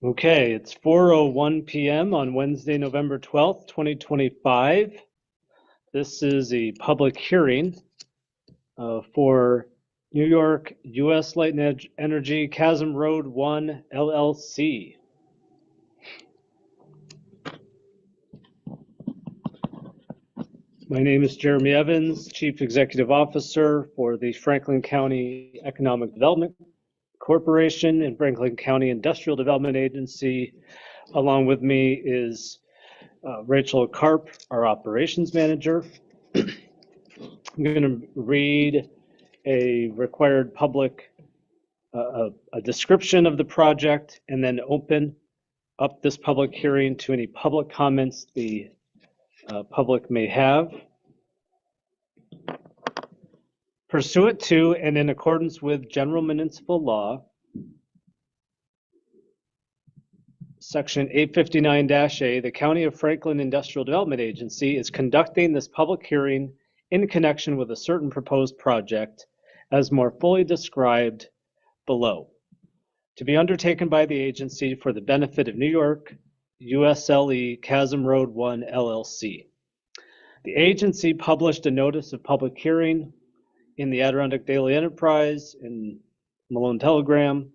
Okay, it's 4:01 p.m. on Wednesday, November 12th, 2025. This is a public hearing for New York US Light and Energy CHASM Road 1 LLC. My name is Jeremy Evans, Chief Executive Officer for the Franklin County Economic Development Corporation and Franklin County Industrial Development Agency. Along with me is Rachel Karp, our operations manager. I'm going to read a required public, a description of the project, and then open up this public hearing to any public comments the public may have. Pursuant to and in accordance with General Municipal Law, Section 859-A, the County of Franklin Industrial Development Agency is conducting this public hearing in connection with a certain proposed project as more fully described below, to be undertaken by the agency for the benefit of New York USLE CHASM Road 1 LLC. The agency published a notice of public hearing in the Adirondack Daily Enterprise and Malone Telegram,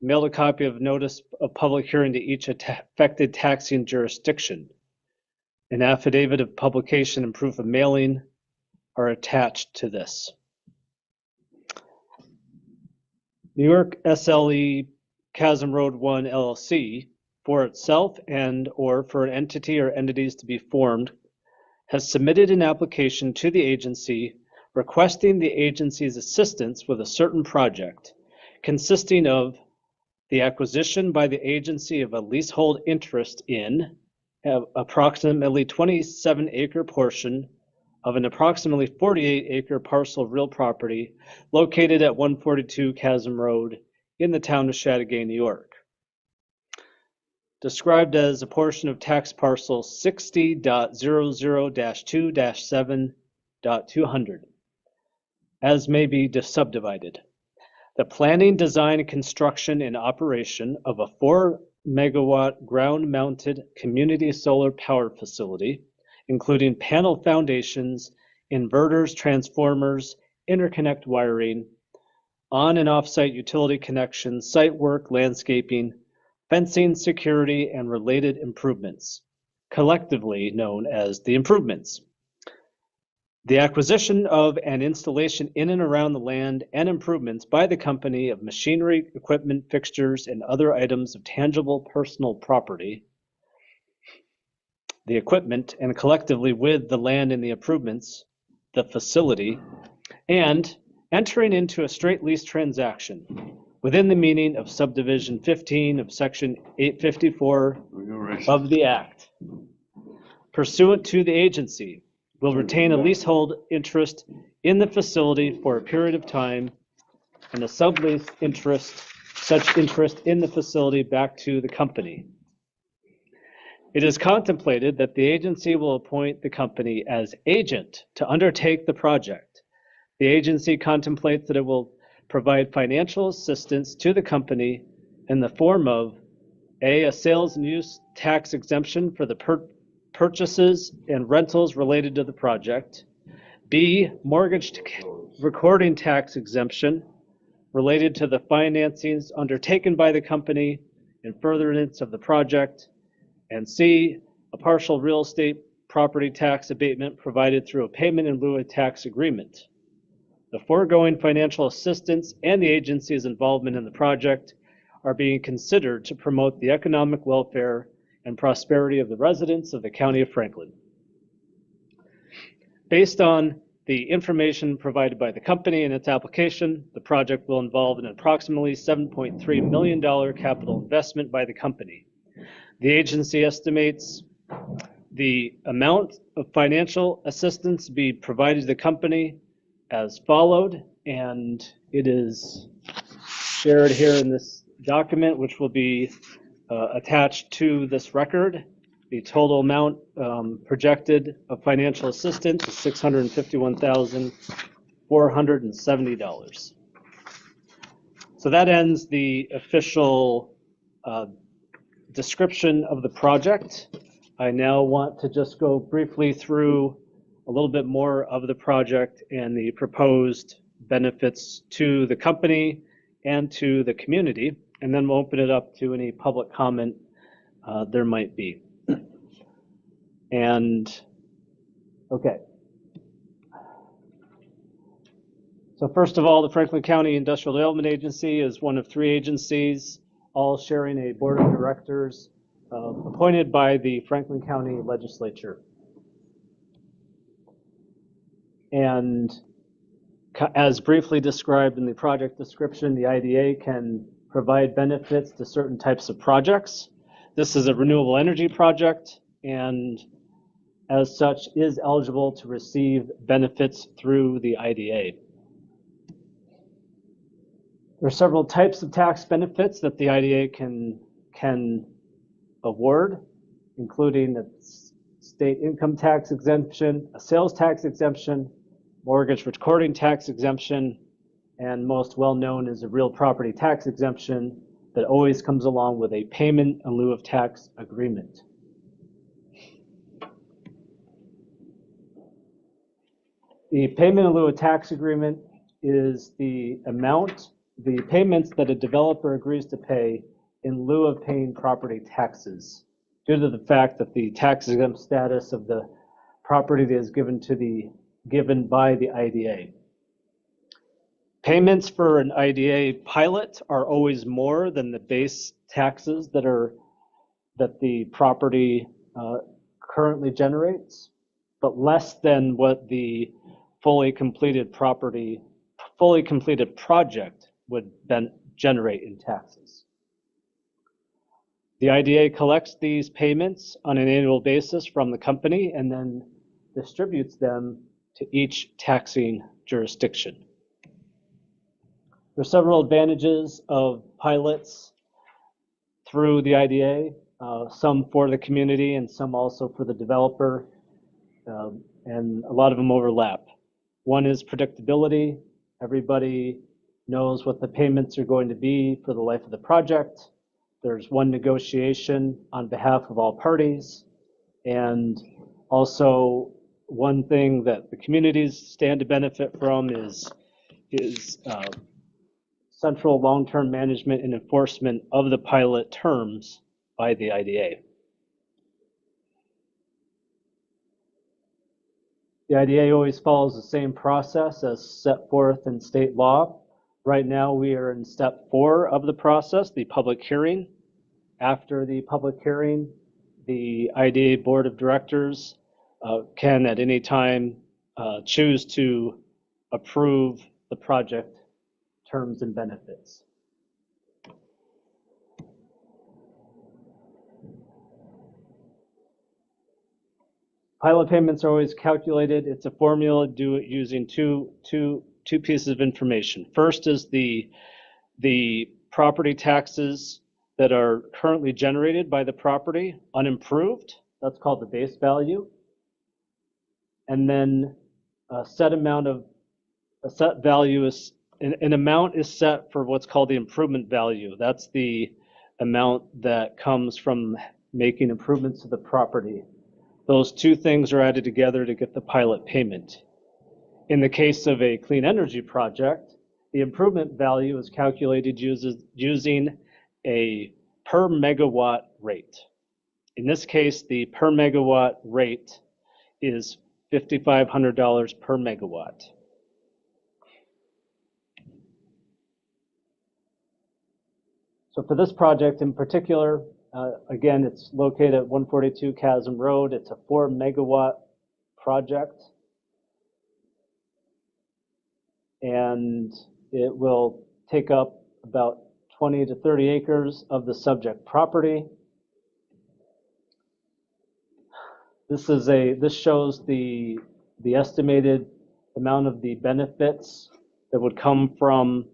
mailed a copy of notice of public hearing to each affected taxing jurisdiction. An affidavit of publication and proof of mailing are attached to this. New York SLE CHASM Road 1 LLC, for itself and or for an entity or entities to be formed, has submitted an application to the agency requesting the agency's assistance with a certain project consisting of the acquisition by the agency of a leasehold interest in approximately 27-acre portion of an approximately 48-acre parcel of real property located at 142 CHASM Road in the town of Chateaugay, New York, described as a portion of tax parcel 60.00-2-7.200, as may be subdivided. The planning, design, construction, and operation of a 4-megawatt ground-mounted community solar power facility, including panel foundations, inverters, transformers, interconnect wiring, on and off-site utility connections, site work, landscaping, fencing, security, and related improvements, collectively known as the improvements. The acquisition of and installation in and around the land and improvements by the company of machinery, equipment, fixtures, and other items of tangible personal property, the equipment, and collectively with the land and the improvements, the facility, and entering into a straight lease transaction within the meaning of subdivision 15 of section 854 of the Act. Pursuant to the agency, will retain a leasehold interest in the facility for a period of time and a sublease interest, such interest in the facility back to the company. It is contemplated that the agency will appoint the company as agent to undertake the project. The agency contemplates that it will provide financial assistance to the company in the form of a sales and use tax exemption for the purchases and rentals related to the project, B, mortgage recording tax exemption related to the financings undertaken by the company in furtherance of the project, and C, a partial real estate property tax abatement provided through a payment in lieu of tax agreement. The foregoing financial assistance and the agency's involvement in the project are being considered to promote the economic welfare and prosperity of the residents of the County of Franklin. Based on the information provided by the company in its application, the project will involve an approximately $7.3 million capital investment by the company. The agency estimates the amount of financial assistance to be provided to the company as followed, and it is shared here in this document, which will be attached to this record. The total amount projected of financial assistance is $651,470. So that ends the official description of the project. I now want to just go briefly through a little bit more of the project and the proposed benefits to the company and to the community, and then we'll open it up to any public comment there might be. And, okay. So first of all, the Franklin County Industrial Development Agency is one of 3 agencies, all sharing a board of directors appointed by the Franklin County Legislature. And as briefly described in the project description, the IDA can provide benefits to certain types of projects. This is a renewable energy project, and as such is eligible to receive benefits through the IDA. There are several types of tax benefits that the IDA can award, including a state income tax exemption, a sales tax exemption, mortgage recording tax exemption, and most well-known is a real property tax exemption that always comes along with a payment in lieu of tax agreement. The payment in lieu of tax agreement is the payments that a developer agrees to pay in lieu of paying property taxes, due to the fact that the tax exempt status of the property that is given by the IDA. Payments for an IDA pilot are always more than the base taxes that the property currently generates, but less than what the fully completed project would then generate in taxes. The IDA collects these payments on an annual basis from the company and then distributes them to each taxing jurisdiction. There are several advantages of pilots through the IDA, some for the community and some also for the developer, and a lot of them overlap. One is predictability. Everybody knows what the payments are going to be for the life of the project. There's one negotiation on behalf of all parties, and also one thing that the communities stand to benefit from is central long-term management and enforcement of the pilot terms by the IDA. The IDA always follows the same process as set forth in state law. Right now, we are in step 4 of the process, the public hearing. After the public hearing, the IDA Board of Directors can at any time choose to approve the project terms and benefits. Pilot payments are always calculated. It's a formula. Do it using two pieces of information. First is the property taxes that are currently generated by the property, unimproved. That's called the base value. And then a set value is, an amount is set for what's called the improvement value. That's the amount that comes from making improvements to the property. Those two things are added together to get the pilot payment. In the case of a clean energy project, the improvement value is calculated using a per megawatt rate. In this case, the per megawatt rate is $5,500 per megawatt. So for this project in particular, again, it's located at 142 CHASM Road. It's a 4 megawatt project. And it will take up about 20 to 30 acres of the subject property. This shows the estimated amount of the benefits that would come from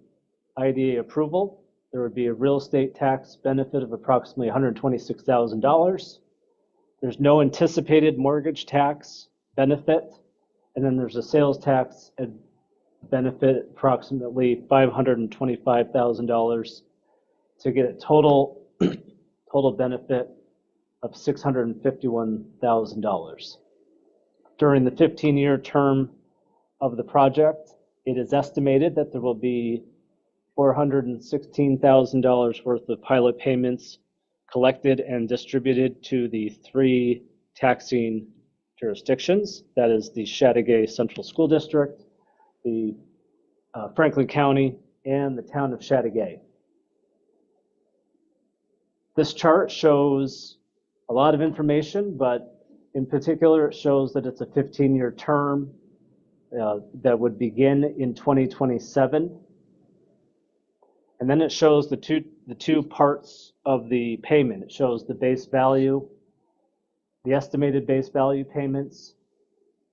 IDA approval. There would be a real estate tax benefit of approximately $126,000. There's no anticipated mortgage tax benefit. And then there's a sales tax benefit approximately $525,000 to get a total total benefit of $651,000. During the 15-year term of the project, it is estimated that there will be $416,000 worth of pilot payments collected and distributed to the 3 taxing jurisdictions. That is the Chateaugay Central School District, the Franklin County, and the town of Chateaugay. This chart shows a lot of information, but in particular, it shows that it's a 15-year term that would begin in 2027. And then it shows the two parts of the payment. It shows the base value, the estimated base value payments,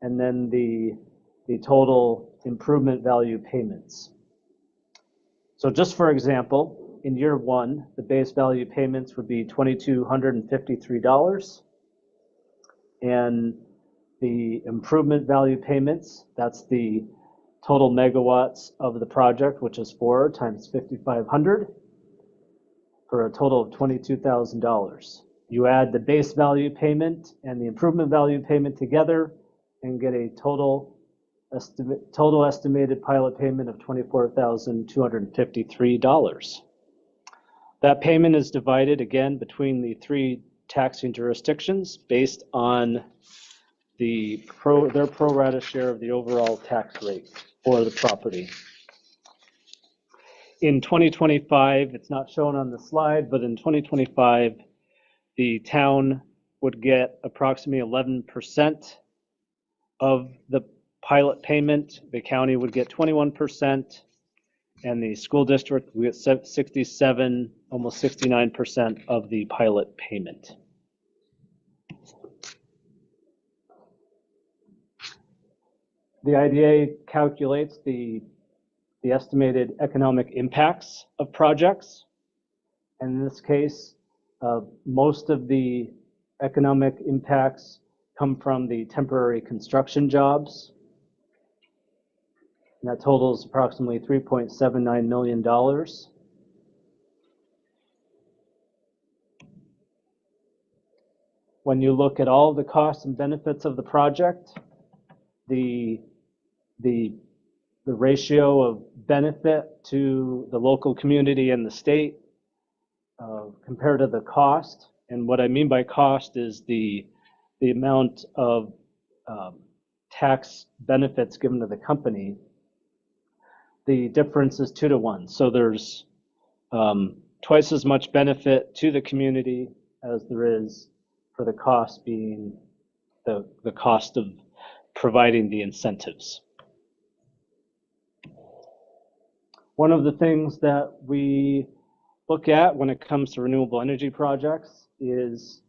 and then the total improvement value payments. So just for example, in year 1, the base value payments would be $2,253. And the improvement value payments, that's the total megawatts of the project, which is 4 times 5,500, for a total of $22,000. You add the base value payment and the improvement value payment together and get a total estimated pilot payment of $24,253. That payment is divided again between the 3 taxing jurisdictions based on their pro rata share of the overall tax rate for the property. In 2025, it's not shown on the slide, but in 2025, the town would get approximately 11% of the pilot payment. The county would get 21%, and the school district would get 67, almost 69% of the pilot payment. The IDA calculates the estimated economic impacts of projects. And in this case, most of the economic impacts come from the temporary construction jobs. And that totals approximately $3.79 million. When you look at all the costs and benefits of the project, the ratio of benefit to the local community and the state compared to the cost. And what I mean by cost is the amount of tax benefits given to the company. The difference is 2 to 1. So there's twice as much benefit to the community as there is for the cost being the cost of providing the incentives. One of the things that we look at when it comes to renewable energy projects is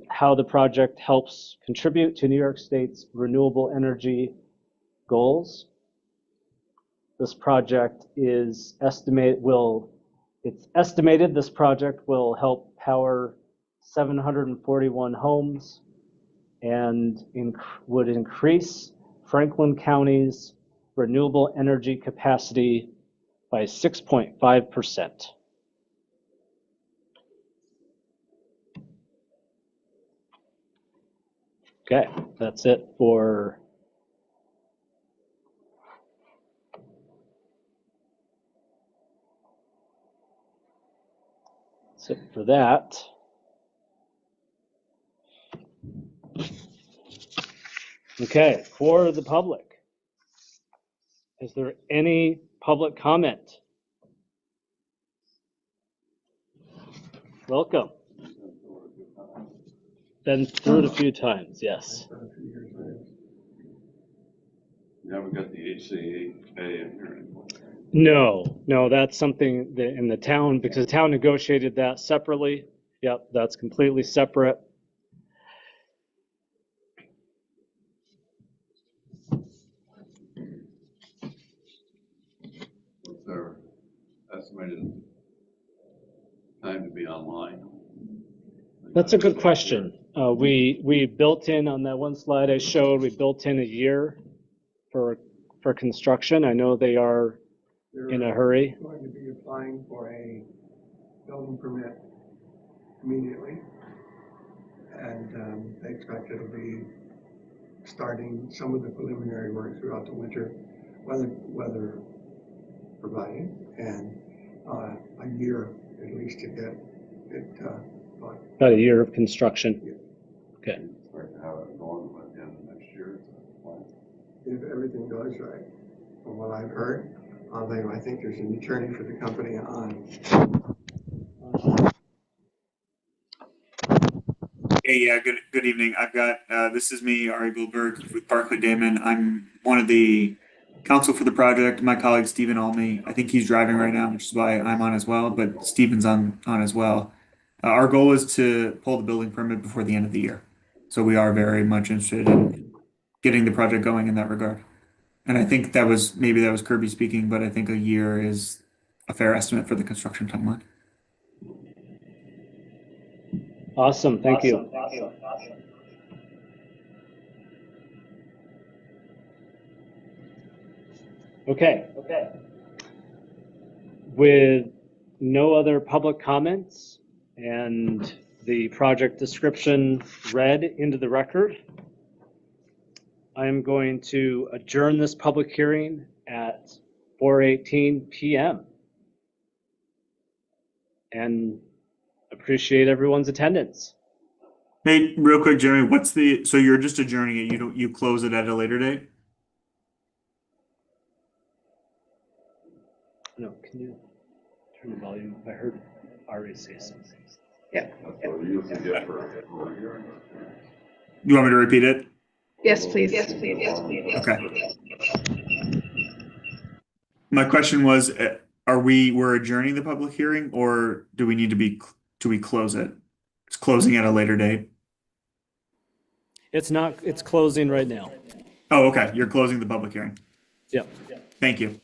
how the project helps contribute to New York State's renewable energy goals. This project is estimated this project will help power 741 homes and would increase Franklin County's renewable energy capacity by 6.5%. Okay, that's it for that. Okay, for the public, is there any public comment? Welcome. Been through it a few times, yes. You haven't got the HCA in here anymore. No, that's something that in the town, because the town negotiated that separately. Yep, that's completely separate. What's their estimated time to be online? That's a good question. We built in on that one slide I showed, we built in a year for construction. I know they are in a hurry. Going to be applying for a building permit immediately. And they expect it'll be starting some of the preliminary work throughout the winter, weather providing, and a year at least to get it going. About a year of construction. Yeah. Okay. Start to have it going by the end of next year. If everything goes right, from what I've heard, although I think there's an attorney for the company on. Hey, yeah, good evening. I've got, this is me, Ari Goldberg with Barclay Damon. I'm one of the counsel for the project. My colleague Stephen Almy, I think he's driving right now, which is why I'm on as well, but Stephen's on as well. Our goal is to pull the building permit before the end of the year. So we are very much interested in getting the project going in that regard. And I think maybe that was Kirby speaking, but I think a year is a fair estimate for the construction timeline. Awesome. Thank you. Okay. With no other public comments and the project description read into the record, I am going to adjourn this public hearing at 4:18 p.m. and appreciate everyone's attendance. Hey, real quick, Jeremy, so you're just adjourning it, you close it at a later date? No, can you turn the volume? I heard Ari say something. That's what we usually get for a hearing. You want me to repeat it? Yes, please. Yes, please. Yes, please. Okay. My question was, we're adjourning the public hearing, or do we close it? It's closing at a later date. It's closing right now. Oh, okay, you're closing the public hearing. Yep. Thank you.